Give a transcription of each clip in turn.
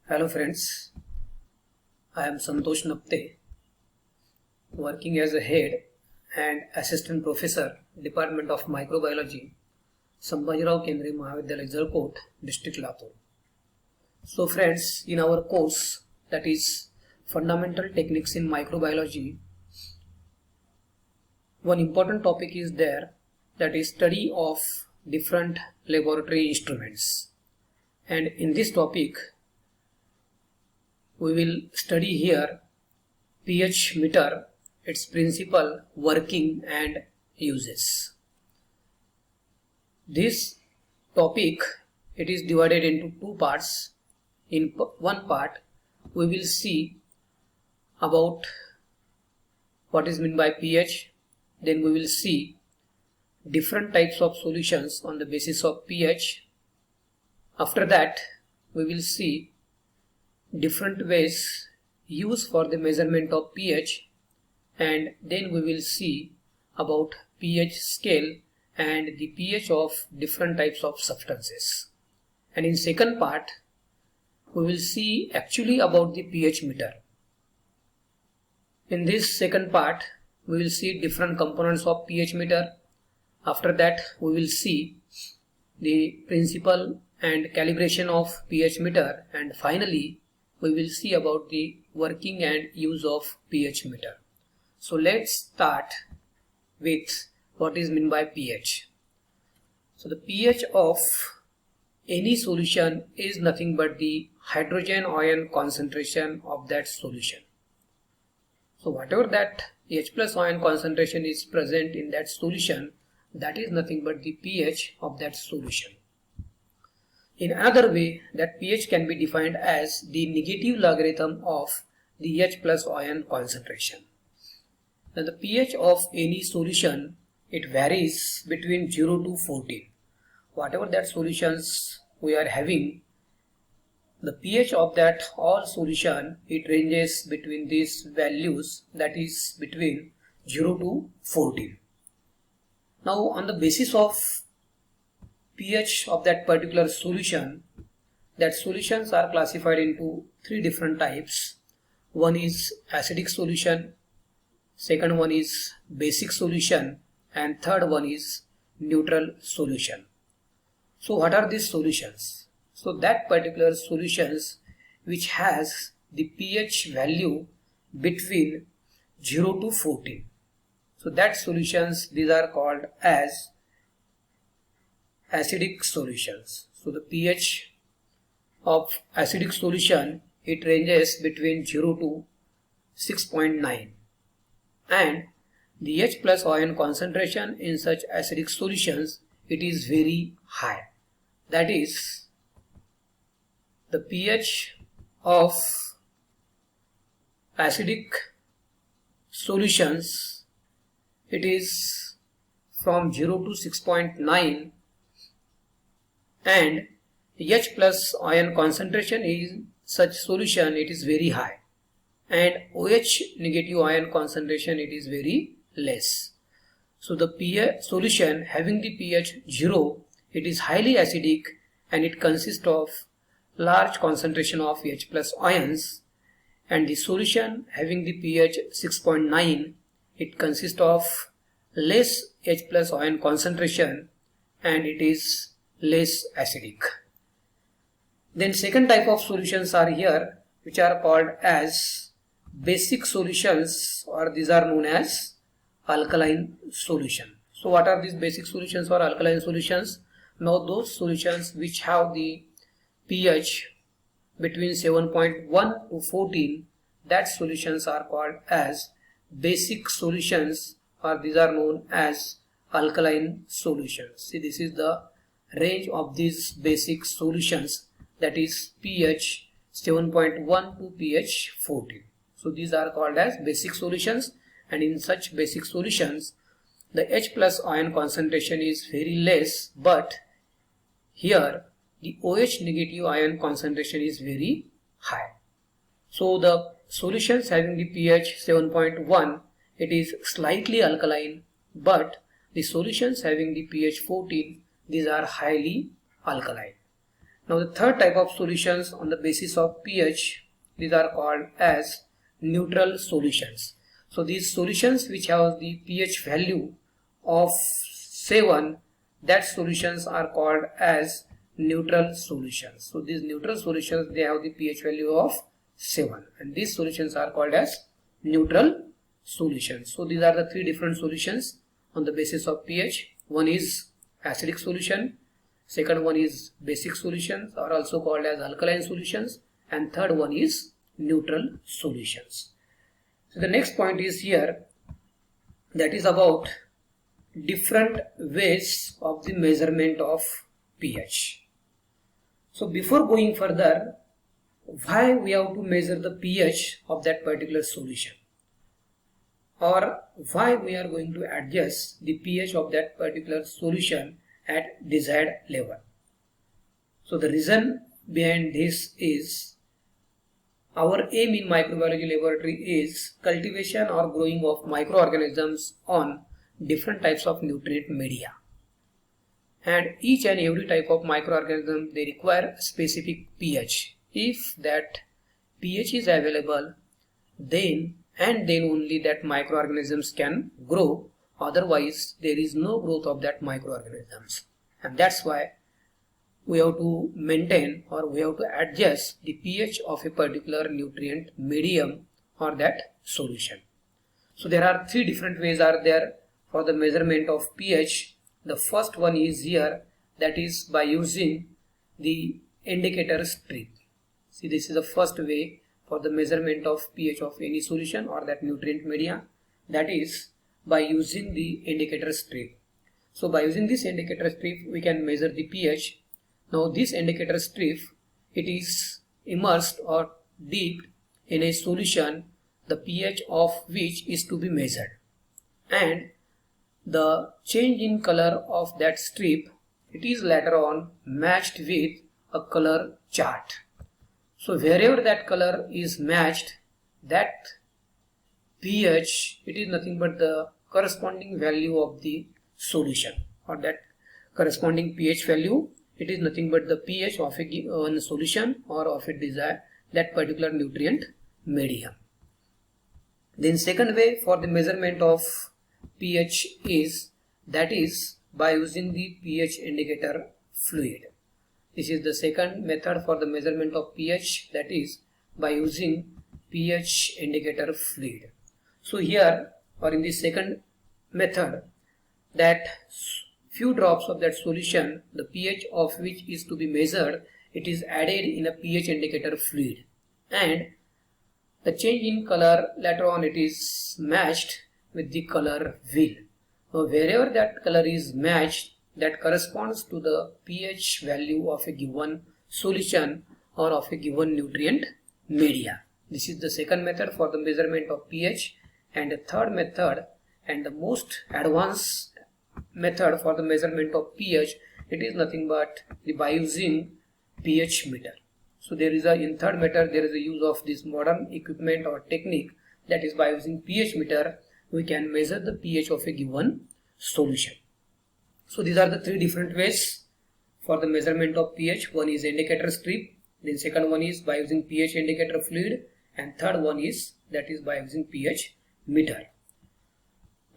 Hello friends, I am Santosh Napte, working as a head and assistant professor, Department of Microbiology, Sambhajirao Kendriya Mahavidyalaya, Jalkot, District Latur. So friends, in our course, that is Fundamental Techniques in Microbiology, one important topic is there, that is study of different laboratory instruments. And in this topic, we will study here pH meter, its principle, working and uses. This topic, it is divided into two parts. In one part, we will see about what is meant by pH. Then we will see different types of solutions on the basis of pH. After that, we will see different ways used for the measurement of pH, and then we will see about pH scale and the pH of different types of substances. And in second part, we will see actually about the pH meter. In this second part, we will see different components of pH meter. After that, we will see the principle and calibration of pH meter, and finally we will see about the working and use of pH meter. So let's start with what is meant by pH. So the pH of any solution is nothing but the hydrogen ion concentration of that solution. So whatever that H plus ion concentration is present in that solution, that is nothing but the pH of that solution. In another way, that pH can be defined as the negative logarithm of the H plus ion concentration. Now the pH of any solution, it varies between 0 to 14. Whatever that solutions we are having, the pH of that all solution, it ranges between these values, that is between 0 to 14. Now on the basis of pH of that particular solution, that solutions are classified into three different types. One is acidic solution, second one is basic solution, and third one is neutral solution. So what are these solutions? So that particular solutions which has the pH value between 0 to 14. So that solutions, these are called as acidic solutions. So the pH of acidic solution, it ranges between 0 to 6.9, and the H plus ion concentration in such acidic solutions, it is very high. That is, the pH of acidic solutions, it is from 0 to 6.9, and H plus ion concentration in such solution, it is very high, and OH negative ion concentration, it is very less. So the pH solution having the pH 0, it is highly acidic, and it consists of large concentration of H plus ions, and the solution having the pH 6.9, it consists of less H plus ion concentration, and it is less acidic. Then second type of solutions are here, which are called as basic solutions, or these are known as alkaline solution. So what are these basic solutions or alkaline solutions? Now those solutions which have the pH between 7.1 to 14, that solutions are called as basic solutions, or these are known as alkaline solutions. See, this is the range of these basic solutions, that is pH 7.1 to pH 14. So these are called as basic solutions, and in such basic solutions, the H plus ion concentration is very less, but here the OH negative ion concentration is very high. So the solutions having the pH 7.1, it is slightly alkaline, but the solutions having the pH 14, these are highly alkaline. Now the third type of solutions on the basis of pH, these are called as neutral solutions. So these solutions which have the pH value of 7, that solutions are called as neutral solutions. So these neutral solutions, they have the pH value of 7, and these solutions are called as neutral solutions. So these are the three different solutions on the basis of pH. One is acidic solution, second one is basic solutions, or also called as alkaline solutions, and third one is neutral solutions. So the next point is here, that is about different ways of the measurement of pH. So before going further, why we have to measure the pH of that particular solution, or why we are going to adjust the pH of that particular solution at desired level. So the reason behind this is, our aim in microbiology laboratory is cultivation or growing of microorganisms on different types of nutrient media, and each and every type of microorganism, they require specific pH. If that pH is available, then and then only that microorganisms can grow, otherwise there is no growth of that microorganisms. And that's why we have to maintain, or we have to adjust the pH of a particular nutrient medium or that solution. So there are three different ways are there for the measurement of pH. The first one is here, that is by using the indicator strip. See, this is the first way for the measurement of pH of any solution or that nutrient media, that is by using the indicator strip. So by using this indicator strip, we can measure the pH. Now this indicator strip, it is immersed or dipped in a solution, the pH of which is to be measured, and the change in color of that strip, it is later on matched with a color chart. So wherever that color is matched, that pH, it is nothing but the corresponding value of the solution, or that corresponding pH value, it is nothing but the pH of a given solution or of a desired that particular nutrient medium. Then second way for the measurement of pH is, that is by using the pH indicator fluid. This is the second method for the measurement of pH, that is by using pH indicator fluid. So here, or in the second method, that few drops of that solution, the pH of which is to be measured, it is added in a pH indicator fluid, and the change in color later on, it is matched with the color wheel. Now wherever that color is matched, that corresponds to the pH value of a given solution or of a given nutrient media. This is the second method for the measurement of pH. And the third method, and the most advanced method for the measurement of pH, it is nothing but by using pH meter. So there is in third method, there is a use of this modern equipment or technique, that is by using pH meter we can measure the pH of a given solution. So these are the three different ways for the measurement of pH. One is indicator strip, then second one is by using pH indicator fluid, and third one is, that is by using pH meter.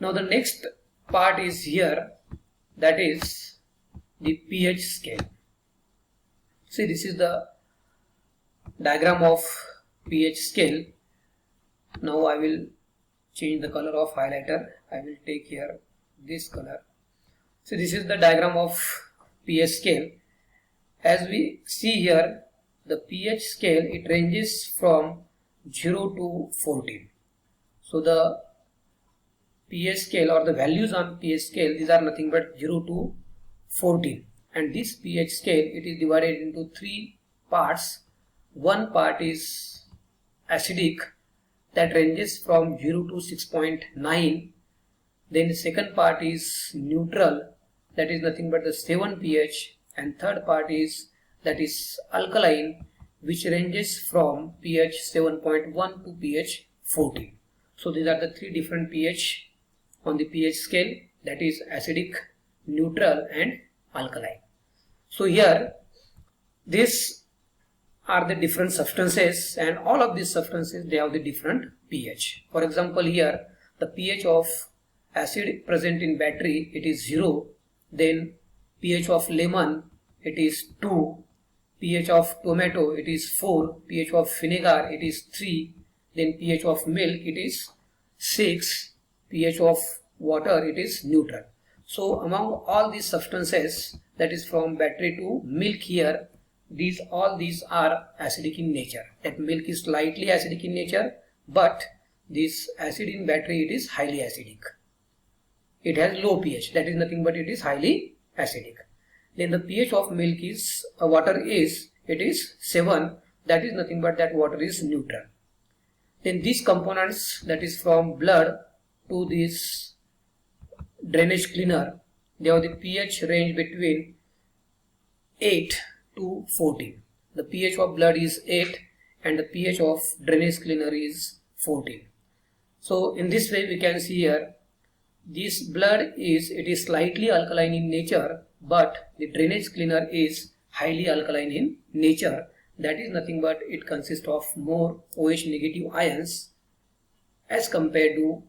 Now the next part is here, that is the pH scale. See, this is the diagram of pH scale. Now I will change the color of highlighter. I will take here this color. So this is the diagram of pH scale. As we see here, the pH scale, it ranges from 0 to 14. So the pH scale, or the values on pH scale, these are nothing but 0 to 14. And this pH scale, it is divided into three parts. One part is acidic, that ranges from 0 to 6.9. Then the second part is neutral, that is nothing but the 7 pH, and third part is, that is alkaline, which ranges from pH 7.1 to pH 14. So these are the three different pH on the pH scale, that is acidic, neutral and alkaline. So here These are the different substances, and all of these substances, they have the different pH. For example, here the pH of acid present in battery, it is 0. Then pH of lemon, it is 2. pH of tomato, it is 4. pH of vinegar, it is 3. Then pH of milk, it is 6. pH of water, it is neutral. So among all these substances, that is from battery to milk here, all these are acidic in nature. That milk is slightly acidic in nature, but this acid in battery, it is highly acidic. It has low pH, that is nothing but it is highly acidic. Then the pH of milk is water is, it is 7, that is nothing but that water is neutral. Then these components, that is from blood to this drainage cleaner, they have the pH range between 8 to 14. The pH of blood is 8 and the pH of drainage cleaner is 14. So in this way we can see here, this blood is, it is slightly alkaline in nature, but the drainage cleaner is highly alkaline in nature. That is nothing but it consists of more OH negative ions as compared to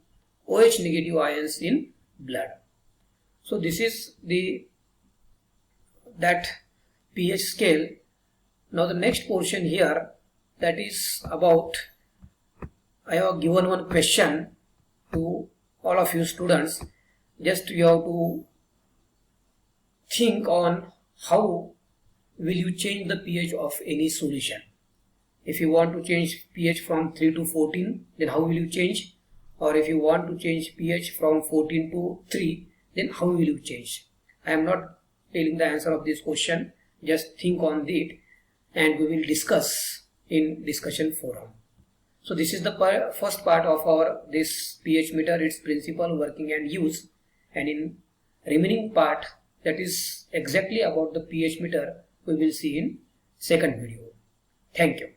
OH negative ions in blood. So this is that pH scale. Now the next portion here, that is about, I have given one question to all of you students. Just you have to think on how will you change the pH of any solution. If you want to change pH from 3 to 14, then how will you change? Or if you want to change pH from 14 to 3, then how will you change? I am not telling the answer of this question. Just think on it and we will discuss in discussion forum. So this is the first part of our this pH meter, its principle, working and use. And in remaining part, that is exactly about the pH meter, we will see in second video. Thank you.